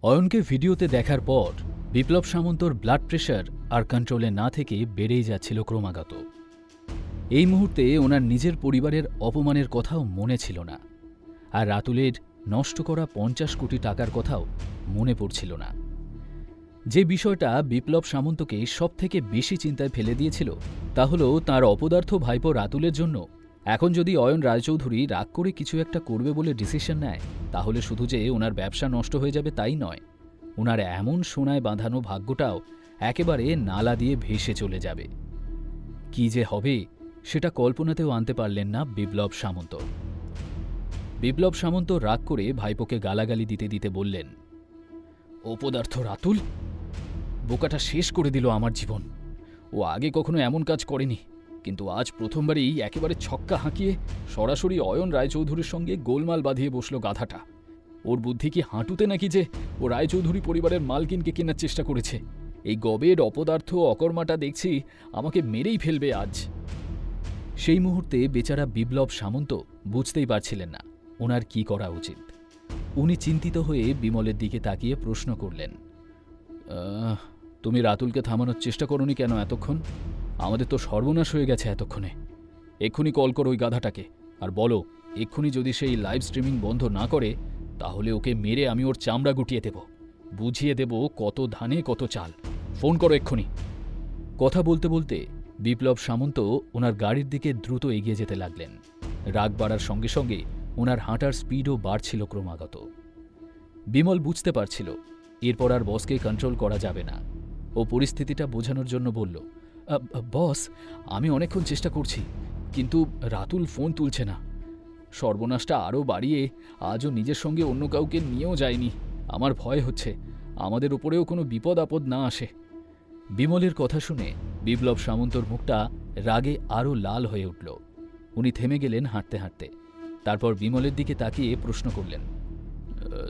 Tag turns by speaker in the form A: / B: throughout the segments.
A: অয়নকে ভিডিওতে দেখার পর বিপ্লব সামন্তর ব্লাড প্রেশার আর কন্ট্রোলে না থেকে বেড়েই যাচ্ছিল ক্রমাগত। এই মুহূর্তে ওনার নিজের পরিবারের অপমানের কথাও মনে ছিল না, আর রাতুলের নষ্ট করা ৫০ কোটি টাকার কথাও মনে পড়ছিল না। যে বিষয়টা বিপ্লব সামন্তকে সবথেকে বেশি চিন্তায় ফেলে দিয়েছিল তা হল তাঁর অপদার্থ ভাইপো রাতুলের জন্য এখন যদি অয়ন রায়চৌধুরী রাগ করে কিছু একটা করবে বলে ডিসিশন নেয়, তাহলে শুধু যে ওনার ব্যবসা নষ্ট হয়ে যাবে তাই নয়, ওনার এমন সোনায় বাঁধানো ভাগ্যটাও একেবারে নালা দিয়ে ভেসে চলে যাবে। কি যে হবে সেটা কল্পনাতেও আনতে পারলেন না বিপ্লব সামন্ত। বিপ্লব সামন্ত রাগ করে ভাইপোকে গালাগালি দিতে দিতে বললেন, অপদার্থ রাতুল, বোকাটা শেষ করে দিল আমার জীবন। ও আগে কখনো এমন কাজ করেনি, কিন্তু আজ প্রথমবারই একেবারে ছক্কা হাঁকিয়ে সরাসরি অয়ন রায়চৌধুরীর সঙ্গে গোলমাল বাঁধিয়ে বসল গাধাটা। ওর বুদ্ধি কি হাঁটুতে নাকি যে ও রায়চৌধুরী পরিবারের মালকিনকে কেনার চেষ্টা করেছে? এই গবের অপদার্থ অকর্মাটা দেখছি আমাকে মেরেই ফেলবে আজ। সেই মুহূর্তে বেচারা বিপ্লব সামন্ত বুঝতেই পারছিলেন না ওনার কি করা উচিত। উনি চিন্তিত হয়ে বিমলের দিকে তাকিয়ে প্রশ্ন করলেন, তুমি রাতুলকে থামানোর চেষ্টা করোনি কেন এতক্ষণ? আমাদের তো সর্বনাশ হয়ে গেছে এতক্ষণে। এক্ষুনি কল করো ওই গাধাটাকে আর বলো এক্ষুনি যদি সেই লাইভ স্ট্রিমিং বন্ধ না করে তাহলে ওকে মেরে আমি ওর চামড়া গুটিয়ে দেব, বুঝিয়ে দেব কত ধানে কত চাল। ফোন করো এক্ষুনি। কথা বলতে বলতে বিপ্লব সামন্ত ওনার গাড়ির দিকে দ্রুত এগিয়ে যেতে লাগলেন। রাগ বাড়ার সঙ্গে সঙ্গে ওনার হাঁটার স্পিডও বাড়ছিল ক্রমাগত। বিমল বুঝতে পারছিল এরপর আর বসকে কন্ট্রোল করা যাবে না। ও পরিস্থিতিটা বোঝানোর জন্য বলল, বস, আমি অনেকক্ষণ চেষ্টা করছি, কিন্তু রাতুল ফোন তুলছে না। সর্বনাশটা আরও বাড়িয়ে আজও নিজের সঙ্গে অন্য কাউকে নিয়েও যায়নি। আমার ভয় হচ্ছে আমাদের উপরেও কোনো বিপদ আপদ না আসে। বিমলের কথা শুনে বিপ্লব সামন্তর মুখটা রাগে আরও লাল হয়ে উঠল। উনি থেমে গেলেন হাঁটতে হাঁটতে। তারপর বিমলের দিকে তাকিয়ে প্রশ্ন করলেন,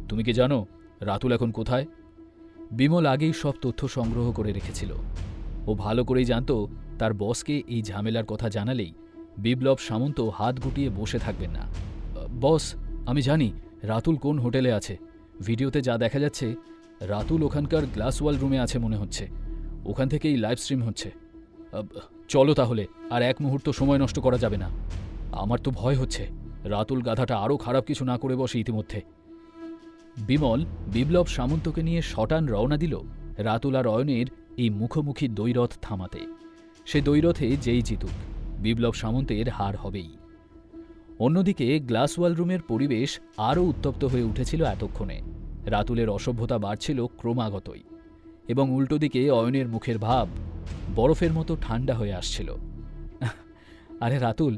A: তুমি কি জানো রাতুল এখন কোথায়? বিমল আগেই সব তথ্য সংগ্রহ করে রেখেছিল। ও ভালো করেই জানত তার বসকে এই ঝামেলার কথা জানালেই বিপ্লব সামন্ত হাত গুটিয়ে বসে থাকবেন না। বস, আমি জানি রাতুল কোন হোটেলে আছে। ভিডিওতে যা দেখা যাচ্ছে রাতুল ওখানকার গ্লাসওয়াল রুমে আছে মনে হচ্ছে। ওখান থেকেই লাইভ স্ট্রিম হচ্ছে। চলো তাহলে, আর এক মুহূর্ত সময় নষ্ট করা যাবে না। আমার তো ভয় হচ্ছে রাতুল গাধাটা আরও খারাপ কিছু না করে বসে ইতিমধ্যে। বিমল বিপ্লব সামন্তকে নিয়ে শটান রওনা দিল রাতুল আর অয়নের এই মুখোমুখি দ্বৈরথ থামাতে। সে দ্বৈরথে যেই জিতুক বিপ্লব সামন্তের হার হবেই। অন্যদিকে গ্লাসওয়াল রুমের পরিবেশ আরও উত্তপ্ত হয়ে উঠেছিল এতক্ষণে। রাতুলের অসভ্যতা বাড়ছিল ক্রমাগতই, এবং উল্টো দিকে অয়নের মুখের ভাব বরফের মতো ঠান্ডা হয়ে আসছিল। আরে রাতুল,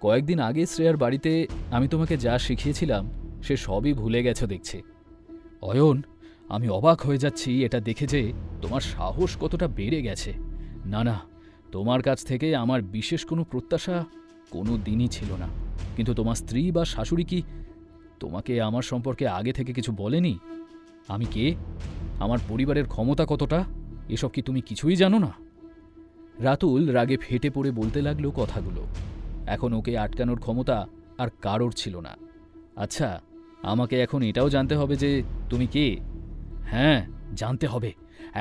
A: কয়েকদিন আগে শ্রেয়ার বাড়িতে আমি তোমাকে যা শিখিয়েছিলাম সে সবই ভুলে গেছো দেখছি। অয়ন, আমি অবাক হয়ে যাচ্ছি এটা দেখে যে তোমার সাহস কতটা বেড়ে গেছে। না না, তোমার কাছ থেকে আমার বিশেষ কোনো প্রত্যাশা কোনো দিনই ছিল না, কিন্তু তোমার স্ত্রী বা শাশুড়ি কি তোমাকে আমার সম্পর্কে আগে থেকে কিছু বলেনি? আমি কে, আমার পরিবারের ক্ষমতা কতটা, এসব কি তুমি কিছুই জানো না? রাতুল রাগে ফেটে পড়ে বলতে লাগলো কথাগুলো। এখন ওকে আটকানোর ক্ষমতা আর কারোর ছিল না। আচ্ছা, আমাকে এখন এটাও জানতে হবে যে তুমি কে। হ্যাঁ, জানতে হবে,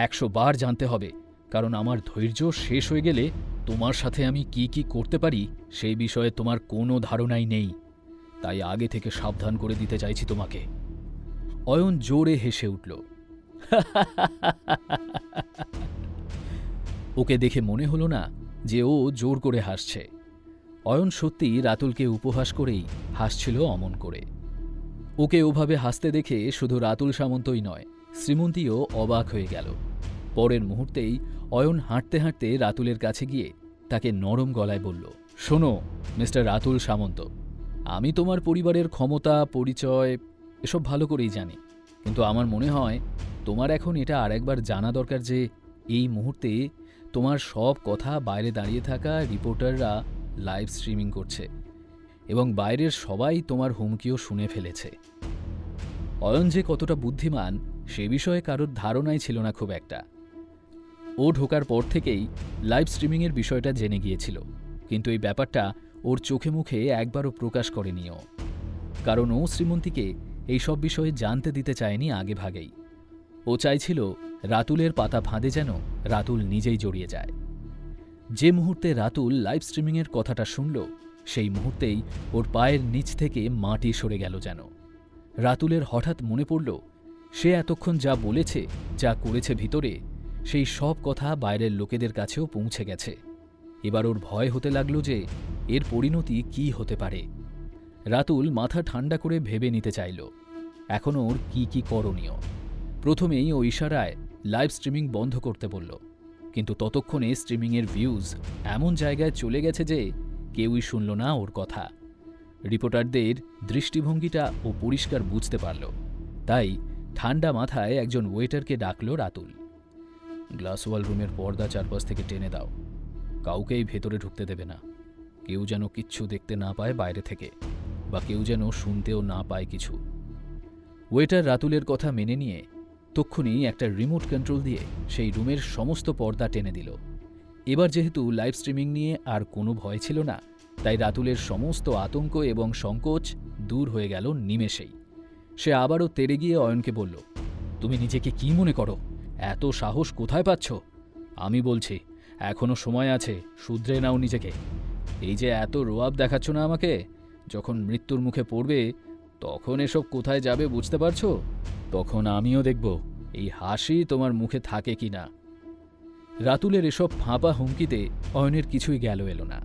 A: ১০০ বার জানতে হবে, কারণ আমার ধৈর্য শেষ হয়ে গেলে তোমার সাথে আমি কি কি করতে পারি সেই বিষয়ে তোমার কোনো ধারণাই নেই। তাই আগে থেকে সাবধান করে দিতে চাইছি তোমাকে। অয়ন জোরে হেসে উঠল। ওকে দেখে মনে হলো না যে ও জোর করে হাসছে। অয়ন সত্যি রাতুলকে উপহাস করেই হাসছিল অমন করে। ওকে ওভাবে হাসতে দেখে শুধু রাতুল সামন্তই নয়, শ্রীমন্তীও অবাক হয়ে গেল। পরের মুহূর্তেই অয়ন হাঁটতে হাঁটতে রাতুলের কাছে গিয়ে তাকে নরম গলায় বলল, শোনো মিস্টার রাতুল সামন্ত, আমি তোমার পরিবারের ক্ষমতা পরিচয় এসব ভালো করেই জানি, কিন্তু আমার মনে হয় তোমার এখন এটা আরেকবার জানা দরকার যে এই মুহূর্তে তোমার সব কথা বাইরে দাঁড়িয়ে থাকা রিপোর্টাররা লাইভ স্ট্রিমিং করছে, এবং বাইরের সবাই তোমার হুমকিও শুনে ফেলেছে। অয়ন যে কতটা বুদ্ধিমান সে বিষয়ে কারোর ধারণাই ছিল না খুব একটা। ও ঢোকার পর থেকেই লাইভ স্ট্রিমিংয়ের বিষয়টা জেনে গিয়েছিল, কিন্তু এই ব্যাপারটা ওর চোখে মুখে একবারও প্রকাশ করেনি ও, কারণ ও শ্রীমন্তীকে এই সব বিষয়ে জানতে দিতে চায়নি আগে ভাগেই। ও চাইছিল রাতুলের পাতা ফাঁদে যেন রাতুল নিজেই জড়িয়ে যায়। যে মুহূর্তে রাতুল লাইভ স্ট্রিমিংয়ের কথাটা শুনল, সেই মুহূর্তেই ওর পায়ের নিচ থেকে মাটি সরে গেল যেন। রাতুলের হঠাৎ মনে পড়ল সে এতক্ষণ যা বলেছে, যা করেছে ভিতরে, সেই সব কথা বাইরের লোকেদের কাছেও পৌঁছে গেছে। এবার ওর ভয় হতে লাগল যে এর পরিণতি কী হতে পারে। রাতুল মাথা ঠান্ডা করে ভেবে নিতে চাইল এখন ওর কি করণীয়। প্রথমেই ও ইশারায় লাইভ স্ট্রিমিং বন্ধ করতে বলল, কিন্তু ততক্ষণে স্ট্রিমিংয়ের ভিউজ এমন জায়গায় চলে গেছে যে কেউই শুনল না ওর কথা। রিপোর্টারদের দৃষ্টিভঙ্গিটা ও পরিষ্কার বুঝতে পারল। তাই ঠান্ডা মাথায় একজন ওয়েটারকে ডাকল রাতুল। গ্লাসওয়াল রুমের পর্দা চারপাশ থেকে টেনে দাও, কাউকেই ভেতরে ঢুকতে দেবে না। কেউ যেন কিচ্ছু দেখতে না পায় বাইরে থেকে, বা কেউ যেন শুনতেও না পায় কিছু। ওয়েটার রাতুলের কথা মেনে নিয়ে তক্ষুনি একটা রিমোট কন্ট্রোল দিয়ে সেই রুমের সমস্ত পর্দা টেনে দিল। এবার যেহেতু লাইভ স্ট্রিমিং নিয়ে আর কোনো ভয় ছিল না, তাই রাতুলের সমস্ত আতঙ্ক এবং সংকোচ দূর হয়ে গেল নিমেষেই। সে আবারও তেড়ে গিয়ে অয়নকে বলল, তুমি নিজেকে কি মনে করো? এত সাহস কোথায় পাচ্ছ? আমি বলছি এখনো সময় আছে, শুধরে নাও নিজেকে। এই যে এত রোয়াব দেখাচ্ছ না আমাকে, যখন মৃত্যুর মুখে পড়বে তখন এসব কোথায় যাবে বুঝতে পারছো? তখন আমিও দেখব এই হাসি তোমার মুখে থাকে কি না। রাতুলের এসব ফাঁপা হুমকিতে অয়নের কিছুই গেল এলো না।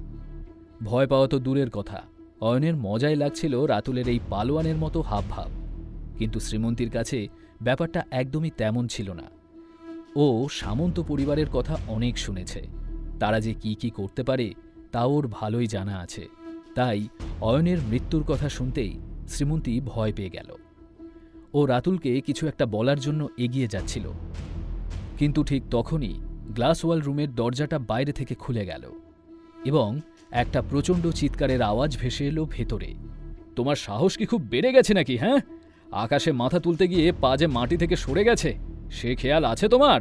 A: ভয় পাওয়া তো দূরের কথা, অয়নের মজাই লাগছিল রাতুলের এই পালোয়ানের মতো হাবভাব। কিন্তু শ্রীমন্তীর কাছে ব্যাপারটা একদমই তেমন ছিল না। ও সামন্ত পরিবারের কথা অনেক শুনেছে, তারা যে কি করতে পারে তা ওর ভালোই জানা আছে। তাই অয়নের মৃত্যুর কথা শুনতেই শ্রীমন্তী ভয় পেয়ে গেল। ও রাতুলকে কিছু একটা বলার জন্য এগিয়ে যাচ্ছিল, কিন্তু ঠিক তখনই গ্লাসওয়াল রুমের দরজাটা বাইরে থেকে খুলে গেল এবং একটা প্রচণ্ড চিৎকারের আওয়াজ ভেসে এলো ভেতরে। তোমার সাহস কি খুব বেড়ে গেছে নাকি? হ্যাঁ, আকাশে মাথা তুলতে গিয়ে পা যে মাটি থেকে সরে গেছে সে খেয়াল আছে তোমার?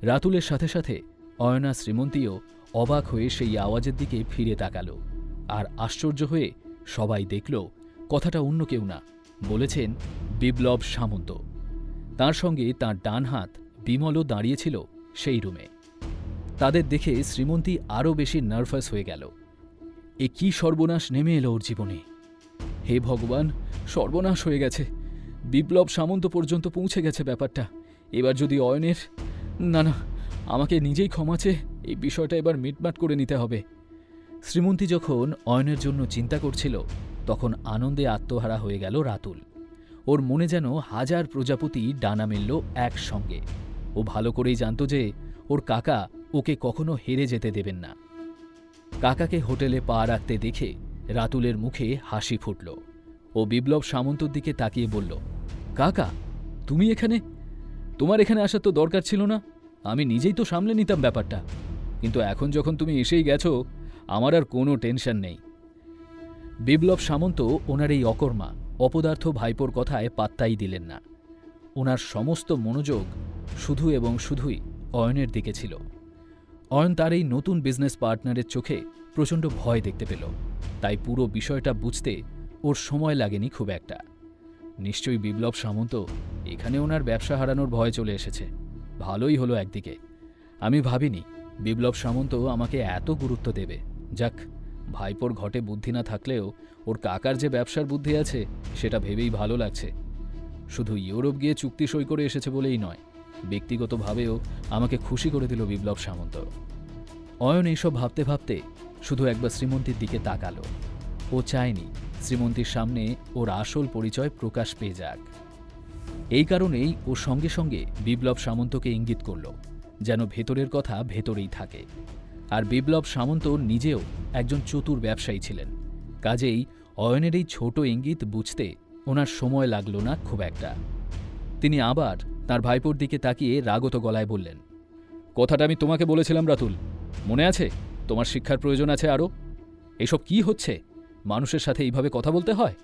A: রাতুলের সাথে সাথে অয়না শ্রীমন্তীও অবাক হয়ে সেই আওয়াজের দিকে ফিরে তাকাল। আর আশ্চর্য হয়ে সবাই দেখল কথাটা অন্য কেউ না, বলেছেন বিপ্লব সামন্ত। তার সঙ্গে তার ডান হাত বিমলও দাঁড়িয়েছিল সেই রুমে। তাদের দেখে শ্রীমন্তী আরও বেশি নার্ভাস হয়ে গেল। এ কি সর্বনাশ নেমে এলো ওর জীবনে! হে ভগবান, সর্বনাশ হয়ে গেছে। বিপ্লব সামন্ত পর্যন্ত পৌঁছে গেছে ব্যাপারটা। এবার যদি অয়নের... না, আমাকে নিজেই ক্ষমা চেয়ে এই বিষয়টা এবার মিটমাট করে নিতে হবে। শ্রীমন্তী যখন অয়নের জন্য চিন্তা করছিল, তখন আনন্দে আত্মহারা হয়ে গেল রাতুল। ওর মনে যেন হাজার প্রজাপতি ডানা মেলল একসঙ্গে। ও ভালো করেই জানত যে ওর কাকা ওকে কখনো হেরে যেতে দেবেন না। কাকাকে হোটেলে পা রাখতে দেখে রাতুলের মুখে হাসি ফুটল। ও বিপ্লব সামন্তর দিকে তাকিয়ে বলল, কাকা, তুমি এখানে? তোমার এখানে আসার তো দরকার ছিল না, আমি নিজেই তো সামলে নিতাম ব্যাপারটা। কিন্তু এখন যখন তুমি এসেই গেছো, আমার আর কোনো টেনশন নেই। বিপ্লব সামন্ত ওনার এই অকর্মা অপদার্থ ভাইপোর কথায় পাত্তাই দিলেন না। ওনার সমস্ত মনোযোগ শুধু এবং শুধুই অয়নের দিকে ছিল। অয়ন তার এই নতুন বিজনেস পার্টনারের চোখে প্রচণ্ড ভয় দেখতে পেল, তাই পুরো বিষয়টা বুঝতে ওর সময় লাগেনি খুব একটা। নিশ্চয়ই বিপ্লব সামন্ত এখানে ওনার ব্যবসা হারানোর ভয় চলে এসেছে। ভালোই হলো একদিকে। আমি ভাবিনি বিপ্লব সামন্ত আমাকে এত গুরুত্ব দেবে। যাক, ভাইপোর ঘটে বুদ্ধি না থাকলেও ওর কাকার যে ব্যবসার বুদ্ধি আছে সেটা ভেবেই ভালো লাগছে। শুধু ইউরোপ গিয়ে চুক্তি সই করে এসেছে বলেই নয়, ব্যক্তিগতভাবেও আমাকে খুশি করে দিল বিপ্লব সামন্ত। অয়ন এইসব ভাবতে ভাবতে শুধু একবার শ্রীমন্তীর দিকে তাকালো। ও চায়নি শ্রীমন্তীর সামনে ওর আসল পরিচয় প্রকাশ পেয়ে যাক। এই কারণেই ও সঙ্গে সঙ্গে বিপ্লব সামন্তকে ইঙ্গিত করল যেন ভেতরের কথা ভেতরেই থাকে। আর বিপ্লব সামন্ত নিজেও একজন চতুর ব্যবসায়ী ছিলেন, কাজেই অয়নের এই ছোট ইঙ্গিত বুঝতে ওনার সময় লাগল না খুব একটা। তিনি আবার তার ভাইপোর দিকে তাকিয়ে রাগত গলায় বললেন, কথাটা আমি তোমাকে বলেছিলাম রাতুল, মনে আছে? তোমার শিক্ষার প্রয়োজন আছে আরও। এসব কি হচ্ছে? মানুষের সাথে এইভাবে কথা বলতে হয়?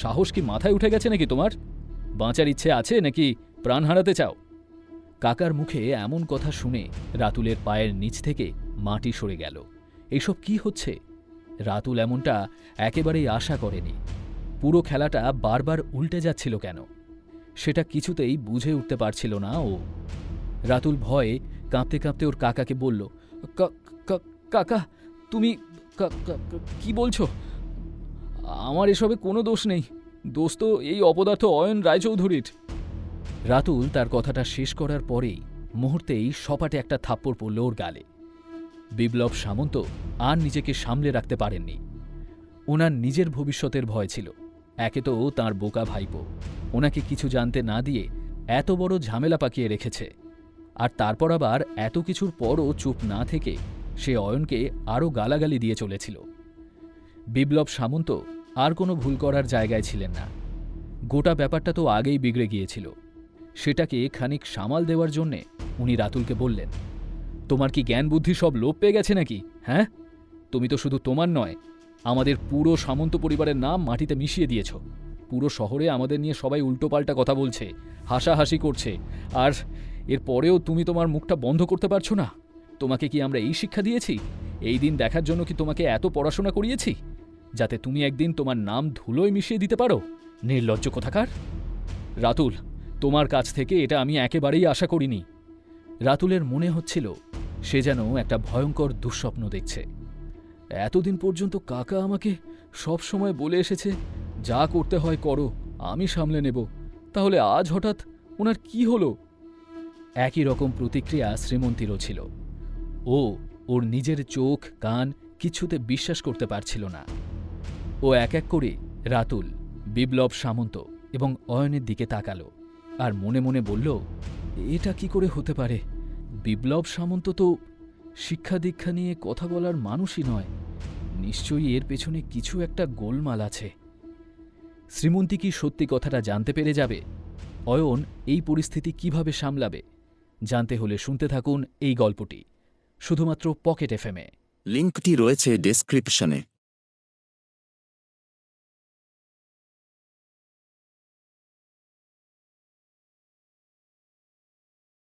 A: সাহস কি মাথায় উঠে গেছে নাকি তোমার? বাঁচার ইচ্ছে আছে নাকি প্রাণ হারাতে চাও? কাকার মুখে এমন কথা শুনে রাতুলের পায়ের নিচ থেকে মাটি সরে গেল। এইসব কি হচ্ছে? রাতুল এমনটা একেবারেই আশা করেনি। পুরো খেলাটা বারবার উল্টে যাচ্ছিল কেন? সেটা কিছুতেই বুঝে উঠতে পারছিল না ও। রাতুল ভয়ে কাঁপতে কাঁপতে ওর কাকাকে বলল, কাকা তুমি কি বলছো? আমার এসবে কোনো দোষ নেই, দোষ তো এই অপদার্থ অয়ন রায়চৌধুরীর। রাতুল তার কথাটা শেষ করার পরেই মুহূর্তেই সপাটে একটা থাপ্পড় পড়ল ওর গালে। বিপ্লব সামন্ত আর নিজেকে সামলে রাখতে পারেননি। ওনার নিজের ভবিষ্যতের ভয় ছিল। একে তো তাঁর বোকা ভাইপো ওনাকে কিছু জানতে না দিয়ে এত বড় ঝামেলা পাকিয়ে রেখেছে, আর তারপর আবার এত কিছুর পরও চুপ না থেকে সে অয়নকে আরও গালাগালি দিয়ে চলেছিল। বিপ্লব সামন্ত আর কোনো ভুল করার জায়গায় ছিলেন না। গোটা ব্যাপারটা তো আগেই বিগড়ে গিয়েছিল। সেটাকে খানিক সামাল দেওয়ার জন্যে উনি রাতুলকে বললেন, তোমার কি জ্ঞান বুদ্ধি সব লোপ পেয়ে গেছে নাকি? হ্যাঁ, তুমি তো শুধু তোমার নয়, আমাদের পুরো সামন্ত পরিবারের নাম মাটিতে মিশিয়ে দিয়েছ। পুরো শহরে আমাদের নিয়ে সবাই উল্টোপাল্টা কথা বলছে, হাসাহাসি করছে, আর এর পরেও তুমি তোমার মুখটা বন্ধ করতে পারছো না। তোমাকে কি আমরা এই শিক্ষা দিয়েছি? এই দিন দেখার জন্য কি তোমাকে এত পড়াশোনা করিয়েছি যাতে তুমি একদিন তোমার নাম ধুলোয় মিশিয়ে দিতে পারো? নির্লজ্জ কোথাকার! রাতুল, তোমার কাছ থেকে এটা আমি একেবারেই আশা করিনি। রাতুলের মনে হচ্ছিল সে যেন একটা ভয়ঙ্কর দুঃস্বপ্ন দেখছে। এতদিন পর্যন্ত কাকা আমাকে সব সময় বলে এসেছে, যা করতে হয় করো, আমি সামলে নেব, তাহলে আজ হঠাৎ ওনার কি হলো? একই রকম প্রতিক্রিয়া শ্রীমন্তীরও ছিল। ওর নিজের চোখ কান কিছুতে বিশ্বাস করতে পারছিল না। ও এক এক করে রাতুল, বিপ্লব সামন্ত এবং অয়নের দিকে তাকালো আর মনে মনে বলল, এটা কি করে হতে পারে? বিপ্লব সামন্ত তো শিক্ষা দীক্ষা নিয়ে কথা বলার মানুষই নয়। নিশ্চয়ই এর পেছনে কিছু একটা গোলমাল আছে। শ্রীমন্তী কি সত্যি কথাটা জানতে পেরে যাবে? অয়ন এই পরিস্থিতি কিভাবে সামলাবে? জানতে হলে শুনতে থাকুন এই গল্পটি শুধুমাত্র পকেট এফএমে।
B: লিঙ্কটি রয়েছে ডেসক্রিপশনে।